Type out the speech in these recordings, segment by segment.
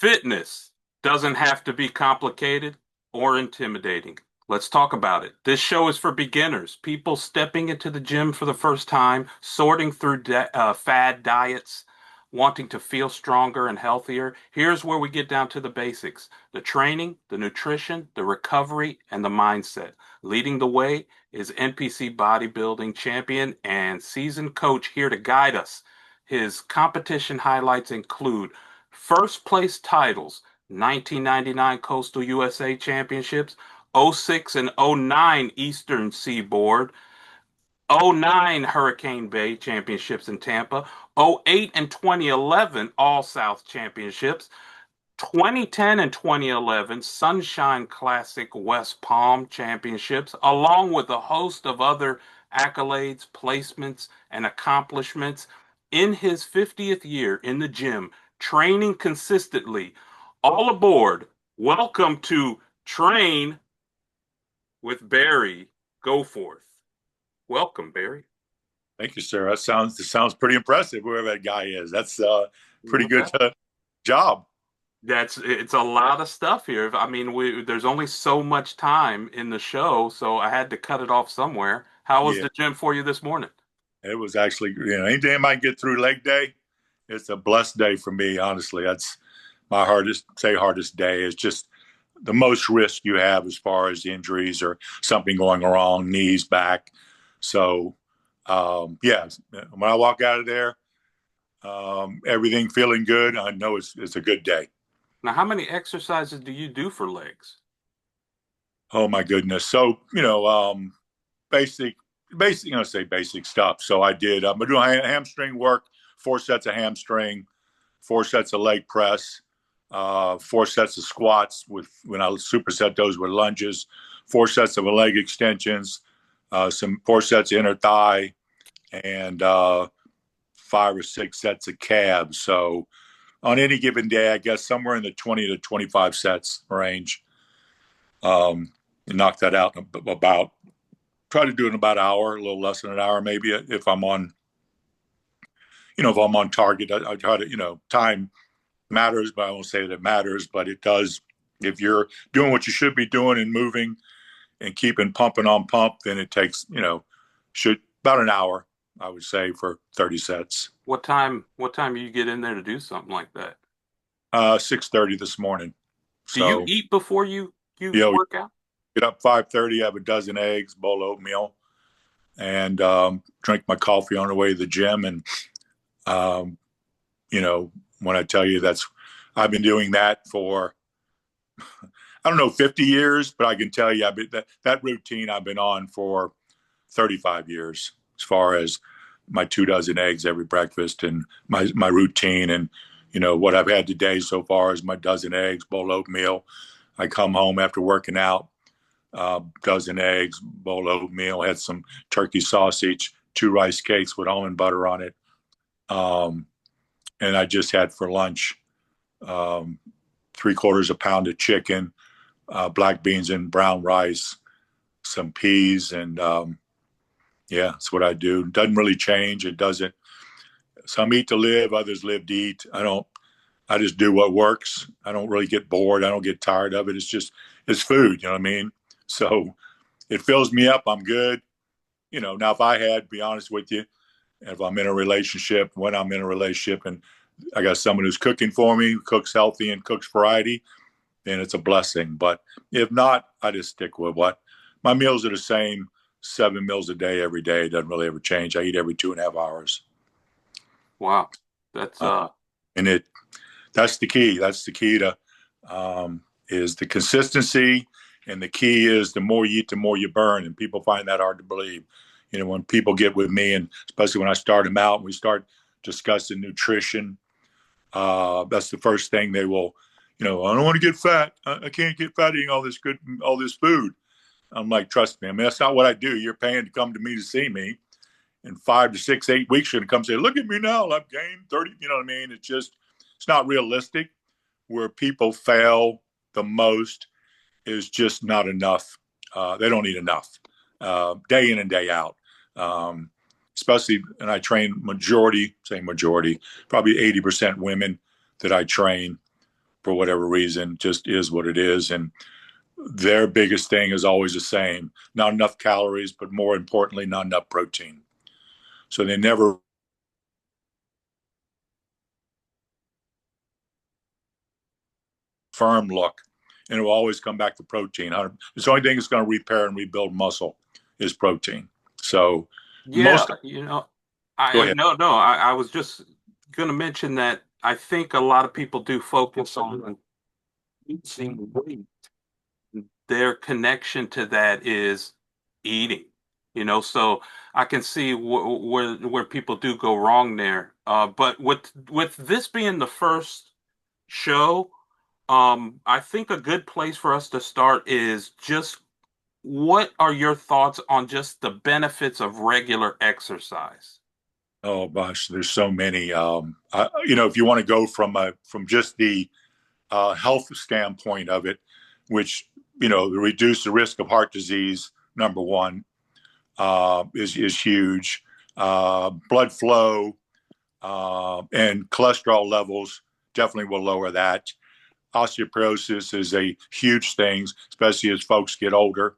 Fitness doesn't have to be complicated or intimidating. Let's talk about it. This show is for beginners, people stepping into the gym for the first time, sorting through fad diets, wanting to feel stronger and healthier. Here's where we get down to the basics: the training, the nutrition, the recovery, and the mindset. Leading the way is NPC bodybuilding champion and seasoned coach here to guide us. His competition highlights include first place titles: 1999 Coastal USA Championships, '06 and '09 Eastern Seaboard, '09 Hurricane Bay Championships in Tampa, '08 and 2011 All South Championships, 2010 and 2011 Sunshine Classic West Palm Championships, along with a host of other accolades, placements, and accomplishments. In his 50th year in the gym, training consistently. All aboard. Welcome to Train with Barry Goforth. Welcome, Barry. Thank you, sir. That sounds pretty impressive. Whoever that guy is, that's pretty good Well, job. it's a lot of stuff here. I mean, there's only so much time in the show, so I had to cut it off somewhere. How was Yeah, the gym for you this morning? it was actually anytime I get through leg day, it's a blessed day for me. Honestly, that's my hardest day. It's just the most risk you have as far as injuries or something going wrong, knees, back. So yeah, when I walk out of there, everything feeling good. I know it's a good day. Now, how many exercises do you do for legs? Oh my goodness. So, basic, say basic stuff. So I did, I'm doing hamstring work, 4 sets of hamstring, 4 sets of leg press, 4 sets of squats when I superset those with lunges, 4 sets of leg extensions, some 4 sets of inner thigh, and 5 or 6 sets of calves. So on any given day, I guess somewhere in the 20 to 25 sets range. Knock that out in about try to do it in about an hour, a little less than an hour, maybe if I'm on, if I'm on target. I try to, time matters, but I won't say that it matters, but it does. If you're doing what you should be doing and moving and keeping pumping on pump, then it takes, should about an hour, I would say, for 30 sets. What time do you get in there to do something like that? 6:30 this morning. Do you So, eat before you you know, work out? get up 5:30, have a dozen eggs, bowl of oatmeal, and drink my coffee on the way to the gym. And um, when I tell you I've been doing that for I don't know 50 years, but I can tell you that routine I've been on for 35 years. As far as my 2 dozen eggs every breakfast and my routine, and what I've had today so far is my dozen eggs, bowl of oatmeal. I come home after working out, dozen eggs, bowl of oatmeal, had some turkey sausage, 2 rice cakes with almond butter on it. Um, and I just had for lunch 3/4 a pound of chicken, black beans and brown rice, some peas, and yeah, that's what I do. It doesn't really change. It doesn't. Some eat to live, others live to eat. I don't. I just do what works. I don't really get bored. I don't get tired of it. It's food. You know what I mean? So it fills me up. I'm good. Now if I had, be honest with you, if I'm in a relationship, when I'm in a relationship and I got someone who's cooking for me, who cooks healthy and cooks variety, then it's a blessing. But if not, I just stick with what my meals are the same, 7 meals a day, every day. It doesn't really ever change. I eat every 2.5 hours. Wow. That's Uh, and that's the key. That's the key to is the consistency, and the key is the more you eat, the more you burn. And people find that hard to believe. When people get with me, and especially when I start them out, and we start discussing nutrition, that's the first thing they will. I don't want to get fat. I can't get fat eating all this food. I'm like, trust me. I mean, that's not what I do. You're paying to come to me to see me. In 5 to 6, 8 weeks, you're going to come say, look at me now. I've gained 30. You know what I mean? It's not realistic. Where people fail the most is just not enough. They don't eat enough day in and day out. Especially, and I train majority, probably 80% women that I train. for whatever reason, just is what it is. And their biggest thing is always the same: not enough calories, but more importantly, not enough protein. So they never firm look, and it will always come back to protein. It's the only thing that's going to repair and rebuild muscle is protein. So Yeah, most, go I ahead. no, no, I was just going to mention that I think a lot of people do focus on losing weight. Their connection to that is eating, so I can see where people do go wrong there. But with this being the first show, I think a good place for us to start is just what are your thoughts on just the benefits of regular exercise? Oh gosh, there's so many. If you want to go from just the health standpoint of it, which reduce the risk of heart disease, number one, is huge. Blood flow and cholesterol levels definitely will lower that. Osteoporosis is a huge thing, especially as folks get older.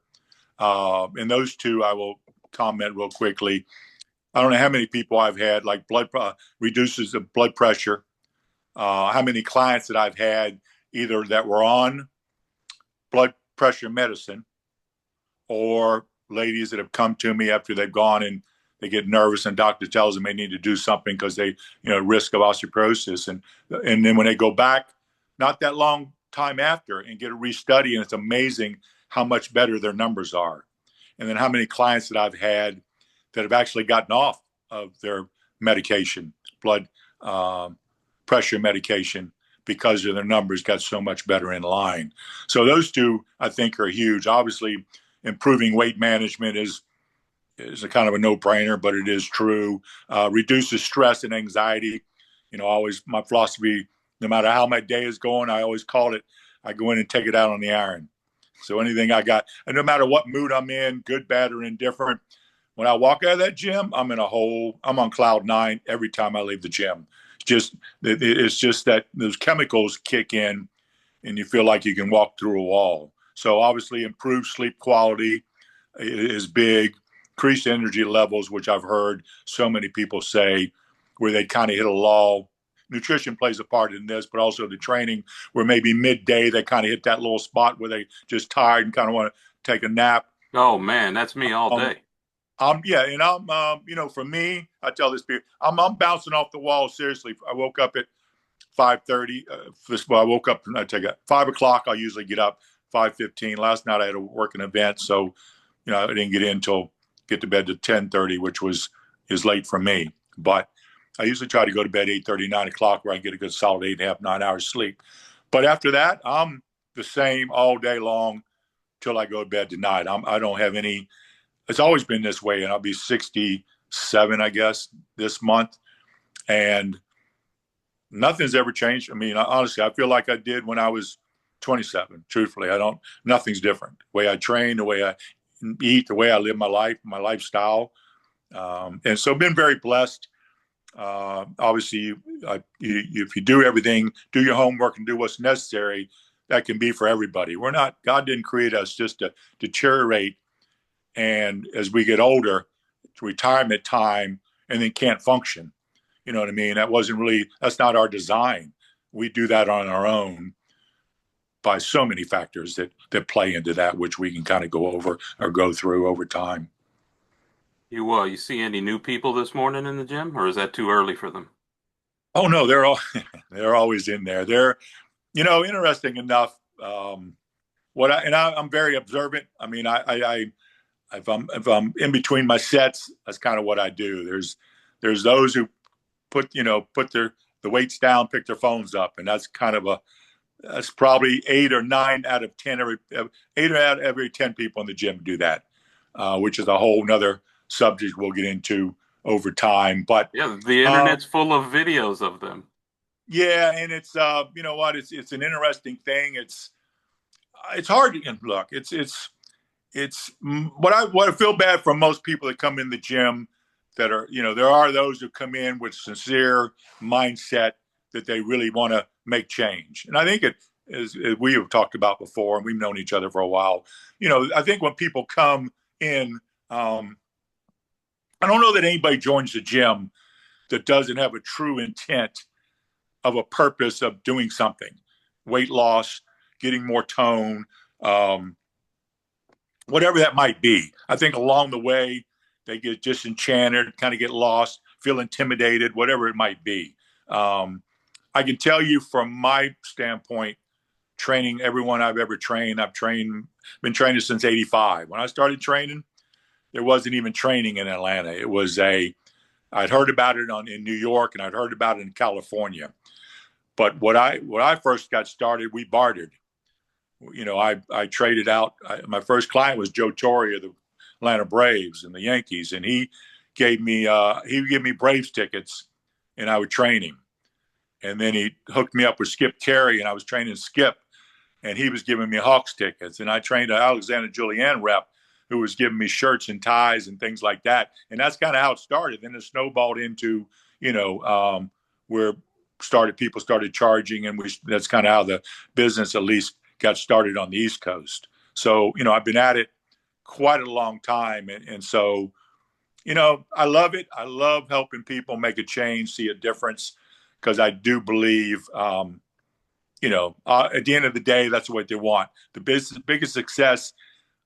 And those two, I will comment real quickly. I don't know how many people I've had like reduces the blood pressure. How many clients that I've had either that were on blood pressure medicine or ladies that have come to me after they've gone and they get nervous and doctor tells them they need to do something because they risk of osteoporosis, and then when they go back not that long time after and get a restudy, and it's amazing how much better their numbers are. And then how many clients that I've had that have actually gotten off of their medication, blood pressure medication, because of their numbers got so much better in line. So those two I think are huge. Obviously improving weight management is a kind of a no-brainer, but it is true. Reduces stress and anxiety. Always my philosophy, no matter how my day is going, I always call it, I go in and take it out on the iron. So anything I got, and no matter what mood I'm in, good, bad, or indifferent, when I walk out of that gym, I'm on cloud nine every time I leave the gym. It's just that those chemicals kick in and you feel like you can walk through a wall. So obviously improved sleep quality is big. Increased energy levels, which I've heard so many people say, where they kind of hit a lull. Nutrition plays a part in this, but also the training, where maybe midday they kind of hit that little spot where they just tired and kind of want to take a nap. Oh man, that's me all Um, day. yeah, and for me, I tell this people, I'm bouncing off the wall. Seriously, I woke up at 5:30. I woke up and I take a 5 o'clock. I'll usually get up 5:15. Last night I had to work an event, so I didn't get to bed to 10:30, which is late for me. But I usually try to go to bed 8:30, 9 o'clock, where I get a good solid 8.5, 9 hours sleep. But after that, I'm the same all day long till I go to bed tonight. I don't have any. It's always been this way, and I'll be 67, I guess, this month, and nothing's ever changed. I mean, honestly, I feel like I did when I was 27. Truthfully, I don't. Nothing's different. The way I train, the way I eat, the way I live my life, my lifestyle, and so been very blessed. Obviously, if you do everything, do your homework, and do what's necessary, that can be for everybody. We're not. God didn't create us just to deteriorate, and as we get older, to retirement time, and then can't function. You know what I mean? That's not our design. We do that on our own by so many factors that play into that, which we can kind of go over or go through over time. You see any new people this morning in the gym, or is that too early for them? Oh no, they're always in there. They're interesting enough. I'm very observant. I mean, I if I'm in between my sets, that's kind of what I do. There's those who put the weights down, pick their phones up, and that's probably 8 out of every 10 people in the gym do that, which is a whole nother subject we'll get into over time. But Yeah, the um, internet's full of videos of them. yeah, and it's you know what, it's an interesting thing. It's hard to look. It's what I feel bad for most people that come in the gym that are there are those who come in with sincere mindset that they really want to make change. And I think it is, as we have talked about before, and we've known each other for a while. I think when people come in, I don't know that anybody joins the gym that doesn't have a true intent of a purpose of doing something, weight loss, getting more tone, um, whatever that might be. I think along the way, they get disenchanted, kind of get lost, feel intimidated, whatever it might be. I can tell you from my standpoint, training everyone I've ever trained, been training since '85. When I started training, there wasn't even training in Atlanta. I'd heard about it in New York, and I'd heard about it in California. But when I first got started, we bartered. I traded out. My first client was Joe Torre of the Atlanta Braves and the Yankees, and he would give me Braves tickets, and I would train him. And then he hooked me up with Skip Carey, and I was training Skip, and he was giving me Hawks tickets. And I trained an Alexander Julian rep who was giving me shirts and ties and things like that. And that's kind of how it started. Then it snowballed into, where people started charging, and that's kind of how the business at least got started on the East Coast. So, I've been at it quite a long time. And so, I love it. I love helping people make a change, see a difference, because I do believe, at the end of the day, that's what they want. The biggest success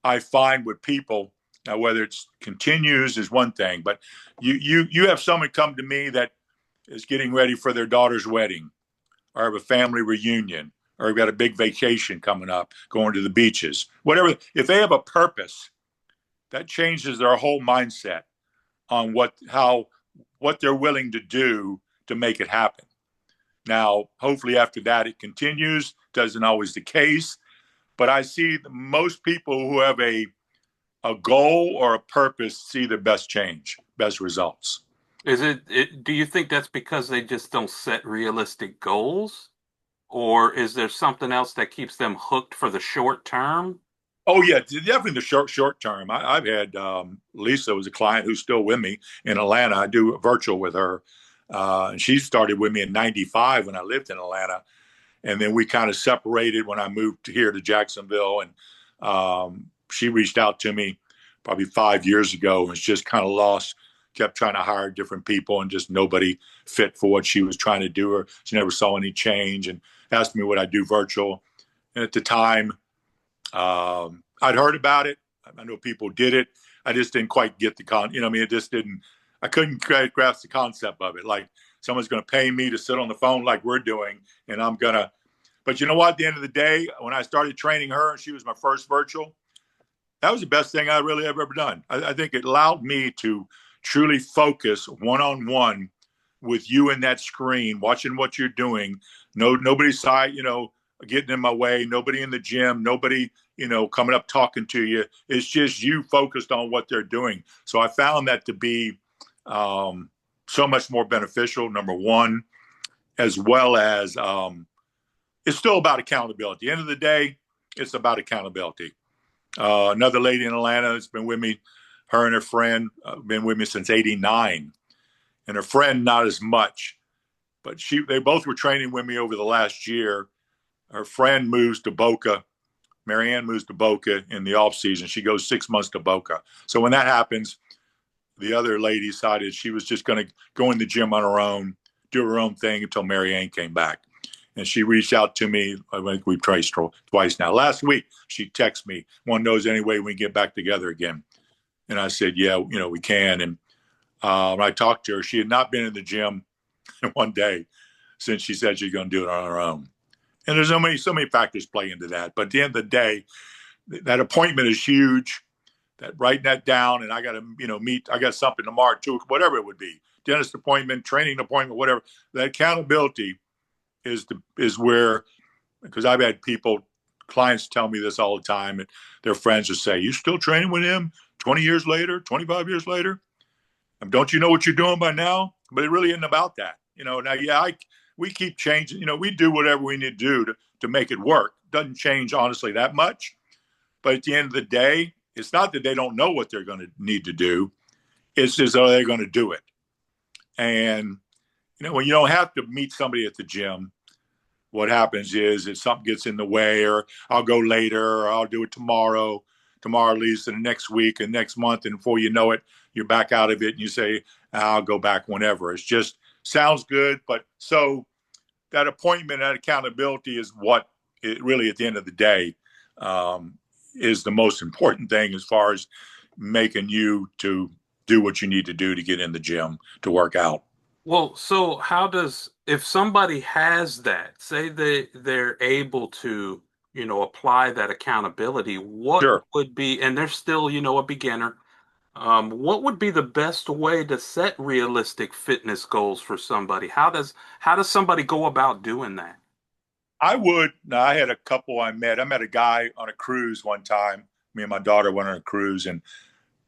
I find with people, now whether it's continues is one thing, but you have someone come to me that is getting ready for their daughter's wedding, or have a family reunion, or have got a big vacation coming up, going to the beaches, whatever. If they have a purpose, that changes their whole mindset on what they're willing to do to make it happen. Now, hopefully after that, it continues. Doesn't always the case, but I see most people who have a goal or a purpose see the best change, best results. Do you think that's because they just don't set realistic goals? Or is there something else that keeps them hooked for the short term? Oh yeah, definitely the short term. I've had Lisa was a client who's still with me in Atlanta. I do virtual with her, and she started with me in '95 when I lived in Atlanta, and then we kind of separated when I moved here to Jacksonville, and she reached out to me probably 5 years ago and was just kind of lost. Kept trying to hire different people, and just nobody fit for what she was trying to do, or she never saw any change, and asked me would I do virtual. And at the time, I'd heard about it. I know people did it. I just didn't quite get it just didn't, I couldn't grasp the concept of it. Like someone's going to pay me to sit on the phone like we're doing, and but you know what? At the end of the day, when I started training her and she was my first virtual, that was the best thing I really have ever done. I think it allowed me to truly focus one-on-one with you in that screen, watching what you're doing. Nobody's side, getting in my way, nobody in the gym, nobody, coming up talking to you. It's just you focused on what they're doing. So I found that to be so much more beneficial, number one, as well as it's still about accountability. At the end of the day, it's about accountability. Another lady in Atlanta that's been with me, her and her friend, been with me since '89. And her friend, not as much, but they both were training with me over the last year. Her friend moves to Boca. Marianne moves to Boca in the off season. She goes 6 months to Boca. So when that happens, the other lady decided she was just going to go in the gym on her own, do her own thing until Marianne came back. And she reached out to me. I think we've traced her twice now. Last week, she texted me, one knows any way we can get back together again. And I said, yeah, we can. And when I talked to her, she had not been in the gym one day since she said she's going to do it on her own. And there's so many factors play into that. But at the end of the day, that appointment is huge. That writing that down, and I got to, meet. I got something tomorrow too, whatever it would be, dentist appointment, training appointment, whatever. That accountability is where, because I've had clients tell me this all the time, and their friends just say, "You still training with him 20 years later, 25 years later? Don't you know what you're doing by now?" But it really isn't about that. Now, yeah, we keep changing. We do whatever we need to do to make it work. Doesn't change, honestly, that much. But at the end of the day, it's not that they don't know what they're going to need to do. It's just, are they going to do it? And when you don't have to meet somebody at the gym, what happens is if something gets in the way, or I'll go later, or I'll do it tomorrow. Tomorrow leads to the next week and next month, and before you know it, you're back out of it, and you say, "I'll go back whenever." It's just sounds good, but so that appointment, that accountability is what it really, at the end of the day, um, is the most important thing as far as making you to do what you need to do to get in the gym to work out. Well, so how does, if somebody has that, say they're able to, apply that accountability, what Sure. would be, and they're still, a beginner, what would be the best way to set realistic fitness goals for somebody? How does somebody go about doing that? I would. Now, I had a couple I met. I met a guy on a cruise one time. Me and my daughter went on a cruise, and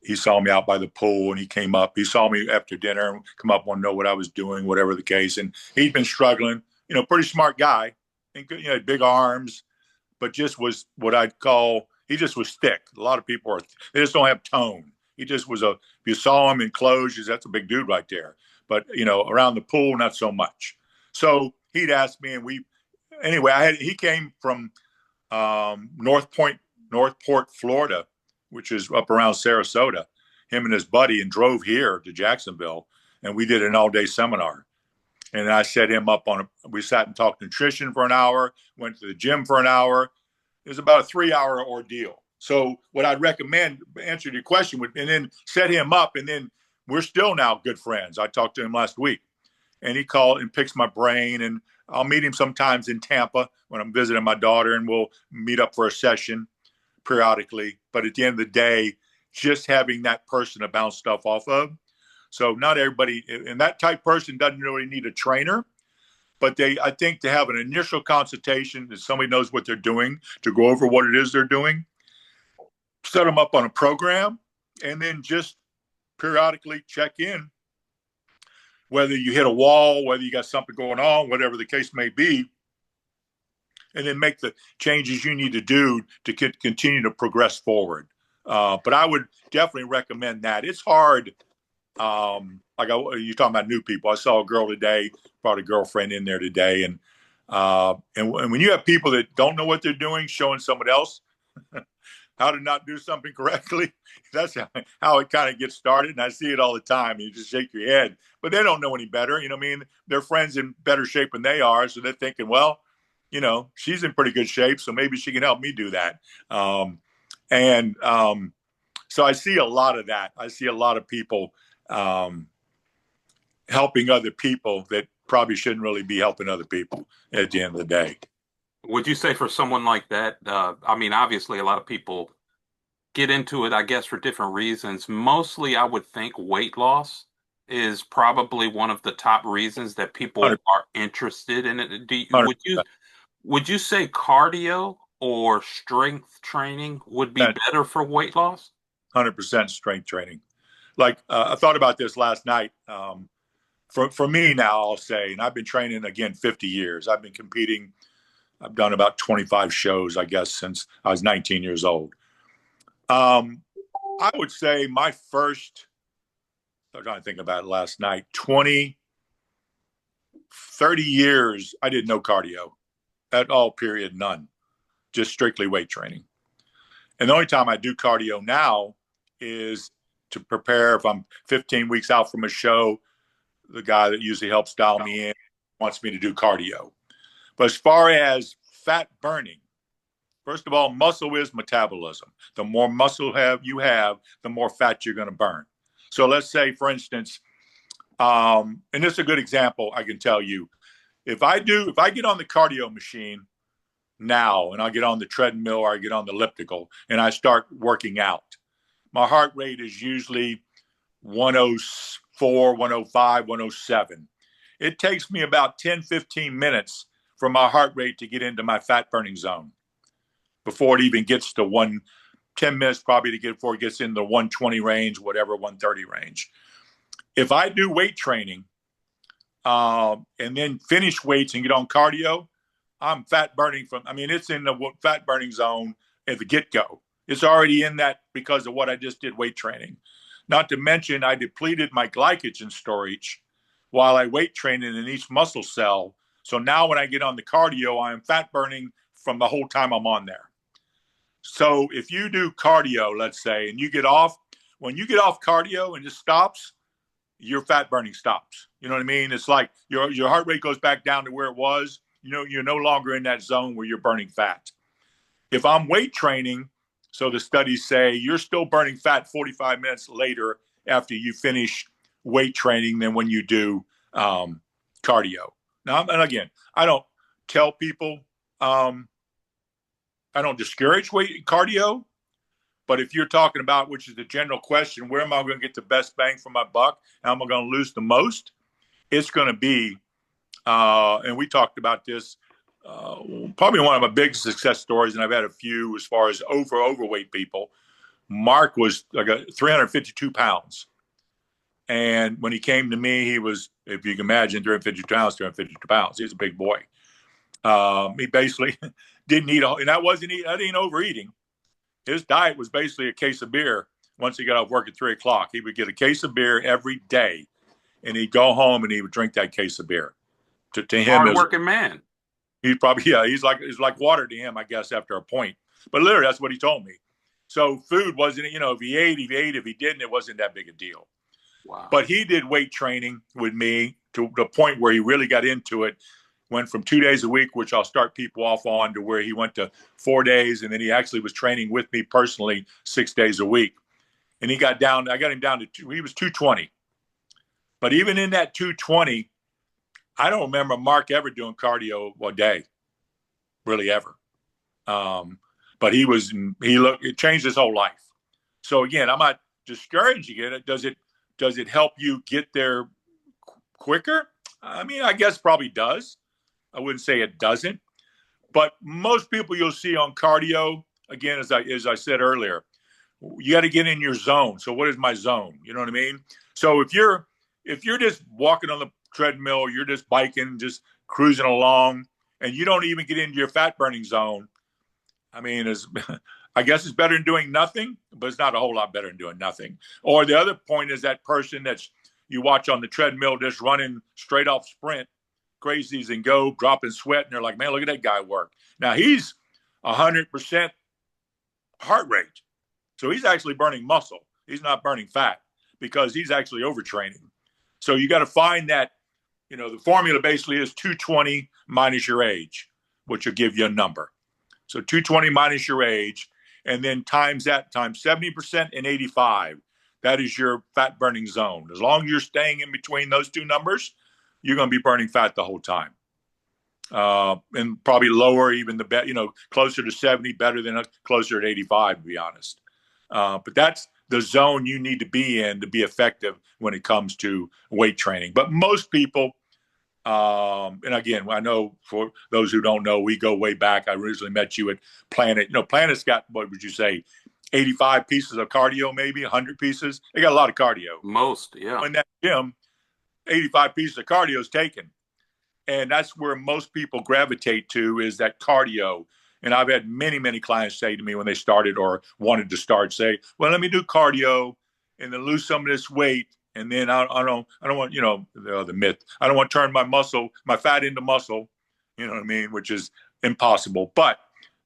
he saw me out by the pool, and he came up. He saw me after dinner and come up, want to know what I was doing, whatever the case. And he'd been struggling, pretty smart guy, and big arms, but just was what I'd call, he just was thick. A lot of people they just don't have tone. He just was if you saw him in clothes, that's a big dude right there. But, around the pool, not so much. So he'd asked me, and anyway, he came from Northport, Florida, which is up around Sarasota, him and his buddy, and drove here to Jacksonville. And we did an all day seminar. And I set him up we sat and talked nutrition for an hour, went to the gym for an hour. It was about a 3 hour ordeal. So what I'd recommend, answer your question, and then set him up. And then we're still now good friends. I talked to him last week, and he called and picks my brain. And I'll meet him sometimes in Tampa when I'm visiting my daughter, and we'll meet up for a session periodically. But at the end of the day, just having that person to bounce stuff off of. So not everybody, and that type person doesn't really need a trainer, but I think, to have an initial consultation that somebody knows what they're doing, to go over what it is they're doing, set them up on a program, and then just periodically check in, whether you hit a wall, whether you got something going on, whatever the case may be, and then make the changes you need to do to continue to progress forward. But I would definitely recommend that. It's hard. You're talking about new people. I saw a girl today, brought a girlfriend in there today, and when you have people that don't know what they're doing, showing someone else how to not do something correctly, that's how it kind of gets started. And I see it all the time. You just shake your head, but they don't know any better. I mean, their friends in better shape than they are, so they're thinking, well, she's in pretty good shape, so maybe she can help me do that. And so I see a lot of that. I see a lot of people helping other people that probably shouldn't really be helping other people at the end of the day. Would you say for someone like that, I mean, obviously a lot of people get into it, I guess, for different reasons. Mostly, I would think weight loss is probably one of the top reasons that people are interested in it. Would you say cardio or strength training would be better for weight loss? 100% strength training. Like I thought about this last night. For me now, I'll say, and I've been training again 50 years. I've been competing. I've done about 25 shows, I guess, since I was 19 years old. I would say my first, I'm trying to think about it last night, 20, 30 years, I did no cardio at all, period, none, just strictly weight training. And the only time I do cardio now is to prepare. If I'm 15 weeks out from a show, the guy that usually helps dial me in wants me to do cardio. But as far as fat burning, first of all, muscle is metabolism. The more muscle you have, the more fat you're going to burn. So let's say, for instance, and this is a good example I can tell you. If I get on the cardio machine now, and I get on the treadmill or I get on the elliptical and I start working out, my heart rate is usually 104, 105, 107. It takes me about 10, 15 minutes for my heart rate to get into my fat burning zone before it even gets to 10 minutes probably to get before it gets in the 120 range, whatever, 130 range. If I do weight training and then finish weights and get on cardio, I'm fat burning it's in the fat burning zone at the get-go. It's already in that because of what I just did weight training. Not to mention I depleted my glycogen storage while I weight train in each muscle cell. So now when I get on the cardio, I am fat burning from the whole time I'm on there. So if you do cardio, let's say, and you get off, when you get off cardio and it stops, your fat burning stops. You know what I mean? It's like your heart rate goes back down to where it was. You know, you're no longer in that zone where you're burning fat. If I'm weight training, so the studies say you're still burning fat 45 minutes later after you finish weight training than when you do cardio. Now, and again, I don't tell people, I don't discourage weight cardio, but if you're talking about, which is the general question, where am I going to get the best bang for my buck? How am I going to lose the most? It's going to be, and we talked about this, probably one of my big success stories, and I've had a few as far as overweight people. Mark was like 352 pounds. And when he came to me, he was, if you can imagine, 352 pounds. He's a big boy. He basically didn't eat, and that ain't overeating. His diet was basically a case of beer. Once he got off work at 3 o'clock, he would get a case of beer every day, and he'd go home and he would drink that case of beer. To him, is Hard-working man. he's probably he's like water to him, I guess, after a point. But literally, that's what he told me. So food wasn't, if he ate, he ate. If he didn't, it wasn't that big a deal. Wow. But he did weight training with me to the point where he really got into it. Went from 2 days a week, which I'll start people off on, to where he went to 4 days, and then he actually was training with me personally 6 days a week. And he got down. I got him down to he was 220. But even in that 220, I don't remember Mark ever doing cardio a day, really ever. But it changed his whole life. So again, I'm not discouraging it. Does it help you get there quicker? I mean, I guess probably does. I wouldn't say it doesn't, but most people you'll see on cardio, again, as I said earlier, you got to get in your zone. So what is my zone? You know what I mean? So if you're just walking on the treadmill, you're just biking, just cruising along, and you don't even get into your fat burning zone, I mean, I guess it's better than doing nothing, but it's not a whole lot better than doing nothing. Or the other point is that person that's you watch on the treadmill just running straight off sprint, crazies and go, dropping sweat, and they're like, man, look at that guy work. Now he's 100% heart rate. So he's actually burning muscle. He's not burning fat because he's actually overtraining. So you got to find that, the formula basically is 220 minus your age, which will give you a number. So 220 minus your age, and then times 70% and 85. That is your fat burning zone. As long as you're staying in between those two numbers, you're going to be burning fat the whole time. And probably lower, even closer to 70, better than closer to 85, to be honest. But that's the zone you need to be in to be effective when it comes to weight training. But most people, and again, I know for those who don't know, we go way back. I originally met you at Planet. Planet's got, what would you say, 85 pieces of cardio, maybe 100 pieces. They got a lot of cardio. Most, yeah. In that gym, 85 pieces of cardio is taken. And that's where most people gravitate to, is that cardio. And I've had many, many clients say to me when they started or wanted to start, say, well, let me do cardio and then lose some of this weight. And then I don't want, the myth. I don't want to turn my fat into muscle, you know what I mean? Which is impossible. But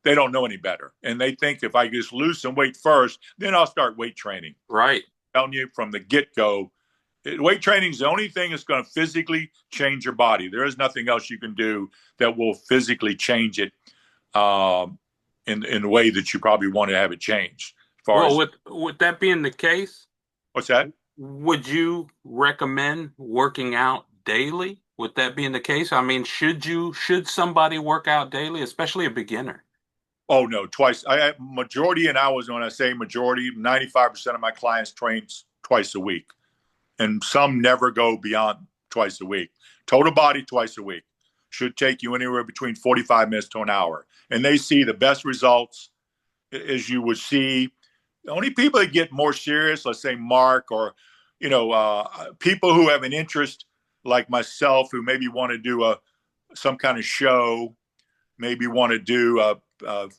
they don't know any better. And they think if I just lose some weight first, then I'll start weight training. Right. I'm telling you from the get-go, weight training is the only thing that's going to physically change your body. There is nothing else you can do that will physically change it in a way that you probably want to have it changed. With that being the case, what's that? Would you recommend working out daily? With that being the case, I mean, should somebody work out daily, especially a beginner? Oh no, twice. Majority, and when I say majority, 95% of my clients train twice a week. And some never go beyond twice a week. Total body twice a week. Should take you anywhere between 45 minutes to an hour. And they see the best results, as you would see. The only people that get more serious, let's say Mark, or people who have an interest like myself, who maybe want to do some kind of show, maybe want to do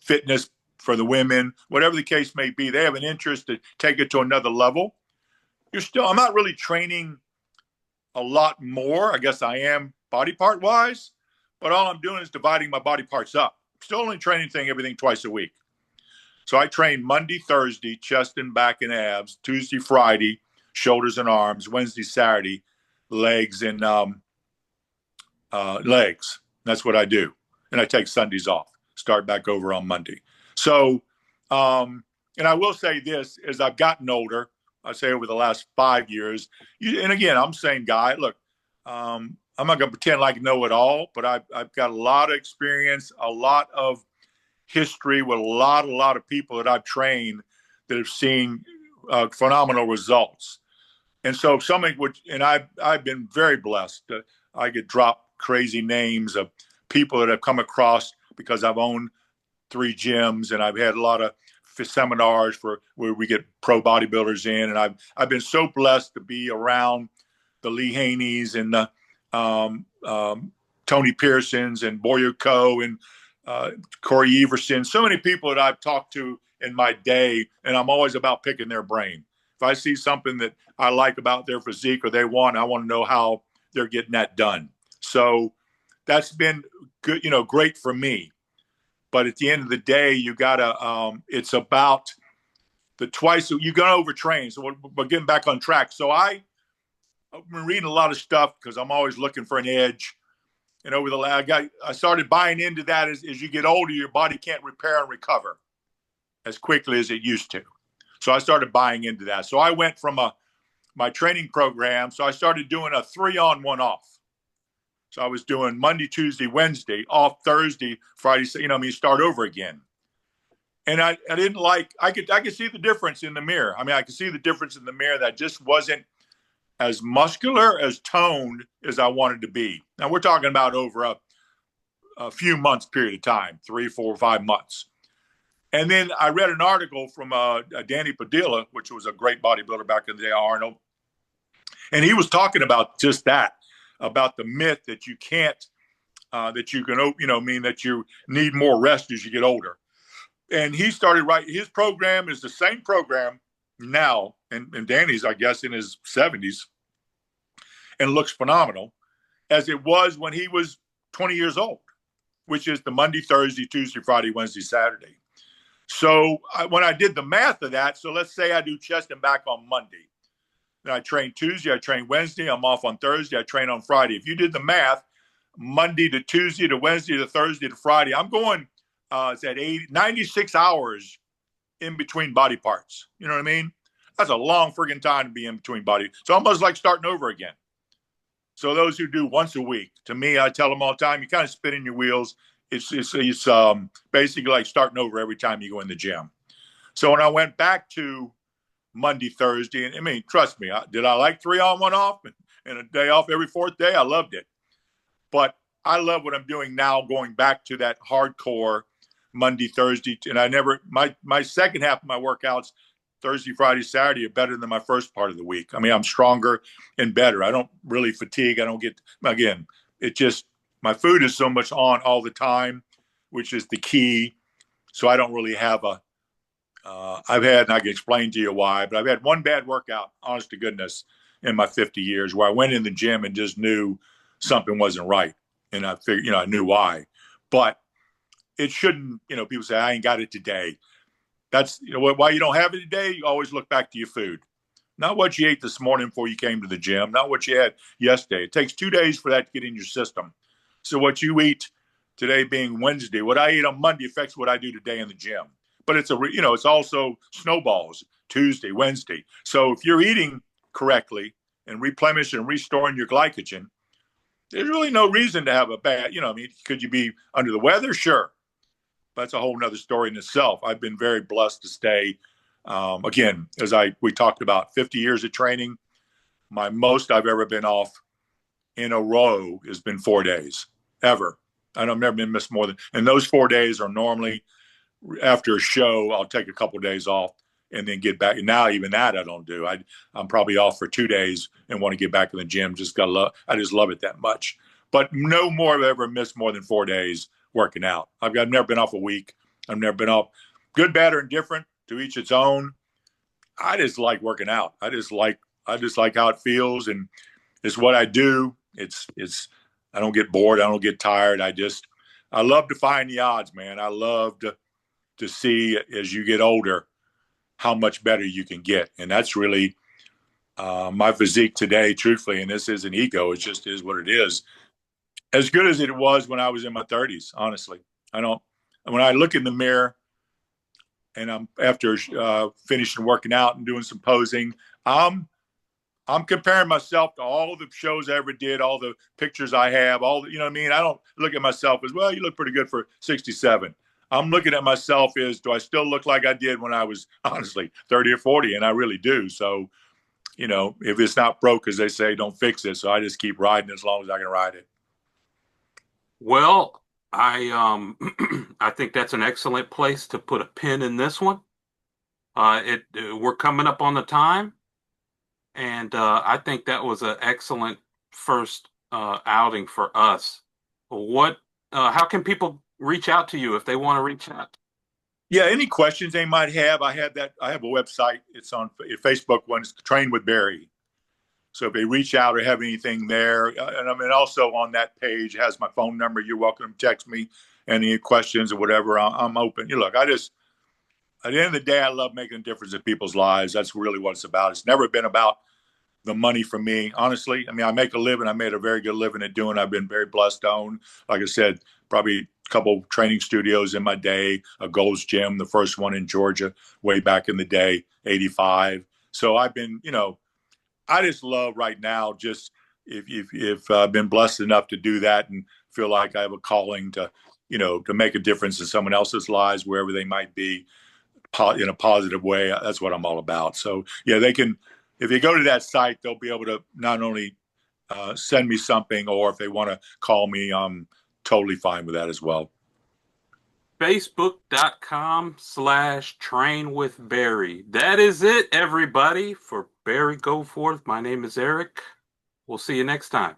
fitness for the women, whatever the case may be. They have an interest to take it to another level. I'm not really training a lot more. I guess I am body part wise, but all I'm doing is dividing my body parts up. Still only training everything twice a week. So I train Monday, Thursday, chest and back and abs, Tuesday, Friday, shoulders and arms, Wednesday, Saturday, legs and legs. That's what I do. And I take Sundays off, start back over on Monday. So, and I will say this, as I've gotten older, I say over the last 5 years, and again, I'm the same guy. Look, I'm not going to pretend like I know it all, but I've got a lot of experience, a lot of history with a lot of people that I've trained that have seen phenomenal results. And so if somebody would, and I've been very blessed. I get dropped crazy names of people that I've come across because I've owned 3 gyms and I've had a lot of seminars for where we get pro bodybuilders in, and I've been so blessed to be around the Lee Haneys and the Tony Pearsons and Boyer Coe and Corey Everson, so many people that I've talked to in my day, and I'm always about picking their brain. If I see something that I like about their physique or they want, I want to know how they're getting that done. So that's been good, great for me. But at the end of the day, you gotta. It's about the twice you're gonna overtrain. So we're getting back on track. So I've been reading a lot of stuff because I'm always looking for an edge. And over the I started buying into that as you get older, your body can't repair and recover as quickly as it used to. So I started buying into that. So I went from my training program. So I started doing a 3-on, 1-off. So I was doing Monday, Tuesday, Wednesday, off Thursday, Friday. Start over again. And I didn't like. I could see the difference in the mirror. I mean, I could see the difference in the mirror that just wasn't as muscular, as toned as I wanted to be. Now we're talking about over a few months period of time, 3, 4, 5 months. And then I read an article from Danny Padilla, which was a great bodybuilder back in the day, Arnold. And he was talking about just that, about the myth that you can't, that you can, mean that you need more rest as you get older. And he started writing, his program is the same program now, and Danny's, I guess, in his 70s, and looks phenomenal, as it was when he was 20 years old, which is the Monday, Thursday, Tuesday, Friday, Wednesday, Saturday. So when I did the math of that, so let's say I do chest and back on Monday. Then I train Tuesday, I train Wednesday, I'm off on Thursday, I train on Friday. If you did the math, Monday to Tuesday to Wednesday to Thursday to Friday, I'm going it's at 96 hours in between body parts. You know what I mean? That's a long friggin' time to be in between body. It's almost like starting over again. So those who do once a week, to me, I tell them all the time, you kind of spin in your wheels. It's basically like starting over every time you go in the gym. So when I went back to Monday, Thursday, and I mean, trust me, did I like 3-on, 1-off and a day off every 4th day? I loved it. But I love what I'm doing now, going back to that hardcore Monday, Thursday. And I never, my second half of my workouts, Thursday, Friday, Saturday, are better than my first part of the week. I mean, I'm stronger and better. I don't really fatigue. I don't get, again, it just, my food is so much on all the time, which is the key. So I don't really have I've had, and I can explain to you why, but I've had one bad workout, honest to goodness, in my 50 years where I went in the gym and just knew something wasn't right. And I figured, I knew why. But it shouldn't, people say, I ain't got it today. That's, why you don't have it today, you always look back to your food. Not what you ate this morning before you came to the gym, not what you had yesterday. It takes 2 days for that to get in your system. So what you eat today being Wednesday, what I eat on Monday affects what I do today in the gym. But it's it's also snowballs, Tuesday, Wednesday. So if you're eating correctly and replenishing and restoring your glycogen, there's really no reason to have a bad, could you be under the weather? Sure. That's a whole nother story in itself. I've been very blessed to stay. Again, as we talked about, 50 years of training. My most I've ever been off in a row has been 4 days, ever. I've never been missed more than, and those 4 days are normally after a show. I'll take a couple of days off and then get back. And now even that I don't do. I'm probably off for 2 days and want to get back in the gym. I just love it that much. But no more have ever missed more than 4 days working out. I've never been off a week. I've never been off. Good, bad, or indifferent, to each its own. I just like working out. I just like how it feels. And it's what I do. It's I don't get bored. I don't get tired. I love to find the odds, man. I love to see as you get older how much better you can get, and that's really my physique today. Truthfully, and this isn't ego. It just is what it is. As good as it was when I was in my 30s. Honestly, I don't. When I look in the mirror and I'm after finishing working out and doing some posing, I'm I'm comparing myself to all the shows I ever did, all the pictures I have, all the, you know what I mean? I don't look at myself as, well, you look pretty good for 67. I'm looking at myself as, do I still look like I did when I was honestly 30 or 40? And I really do. So, if it's not broke, as they say, don't fix it. So I just keep riding as long as I can ride it. Well, I think that's an excellent place to put a pin in this one. We're coming up on the time, and I think that was an excellent first outing for us. How can people reach out to you if they want to reach out? Yeah, any questions they might have, I have a website. It's on Facebook one. It's Train with Barry. So if they reach out or have anything there, and I mean, also on that page has my phone number. You're welcome to text me any questions or whatever. I'm open. Look, at the end of the day, I love making a difference in people's lives. That's really what it's about. It's never been about the money for me, honestly. I mean, I make a living. I made a very good living at doing. I've been very blessed to own, like I said, probably a couple training studios in my day, a Gold's Gym, the first one in Georgia, way back in the day, 85. So I've been, I just love right now, just if I've been blessed enough to do that and feel like I have a calling to make a difference in someone else's lives, wherever they might be, in a positive way. That's what I'm all about. So yeah, they can, if you go to that site, they'll be able to not only send me something, or if they want to call me, I'm totally fine with that as well. Facebook.com/train with Barry. That is it, everybody, for Barry Goforth. My name is Eric. We'll see you next time.